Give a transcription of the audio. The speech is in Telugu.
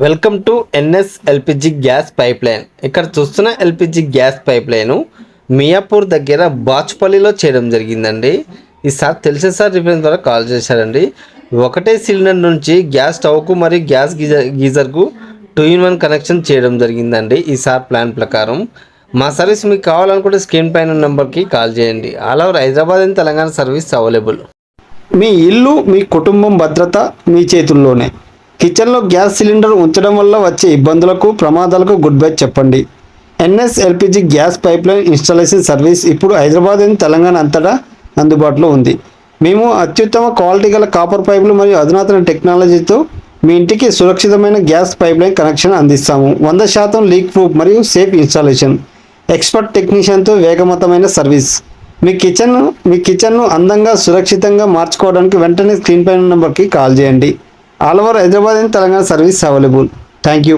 Welcome to NS LPG gas pipe line. ఇక్కడ చూస్తున్న LPG gas pipe line Miyapur దగ్గర బాచుపల్లిలో చేయడం జరిగిందండి. ఈసారి తెలిసిన సార్ రిఫరెన్స్ ద్వారా కాల్ చేశారండి. ఒకటే సిలిండర్ నుంచి గ్యాస్ స్టవ్కు మరియు గ్యాస్ గీజర్కు 2-in-1 కనెక్షన్ చేయడం జరిగిందండి. ఈసారి ప్లాన్ ప్రకారం మా సర్వీస్ మీకు కావాలనుకుంటే స్క్రీన్ పైన నెంబర్కి కాల్ చేయండి. All over Hyderabad and Telangana service available. మీ ఇల్లు మీ కుటుంబం భద్రత మీ చేతుల్లోనే. కిచెన్లో గ్యాస్ సిలిండర్ ఉంచడం వల్ల వచ్చే ఇబ్బందులకు ప్రమాదాలకు గుడ్ బై చెప్పండి. NS LPG gas pipeline installation service ఇప్పుడు హైదరాబాద్ అండ్ తెలంగాణ అంతటా అందుబాటులో ఉంది. మేము అత్యుత్తమ క్వాలిటీ గల కాపర్ పైపులు మరియు అధునాతన టెక్నాలజీతో మీ ఇంటికి సురక్షితమైన గ్యాస్ పైప్లైన్ కనెక్షన్ అందిస్తాము. 100% లీక్ ప్రూఫ్ మరియు సేఫ్ ఇన్స్టాలేషన్, ఎక్స్పర్ట్ టెక్నీషియన్తో వేగవంతమైన సర్వీస్. మీ కిచెన్ను అందంగా సురక్షితంగా మార్చుకోవడానికి వెంటనే స్క్రీన్ పైన నెంబర్కి కాల్ చేయండి. All over Hyderabad and Telangana service available. Thank you.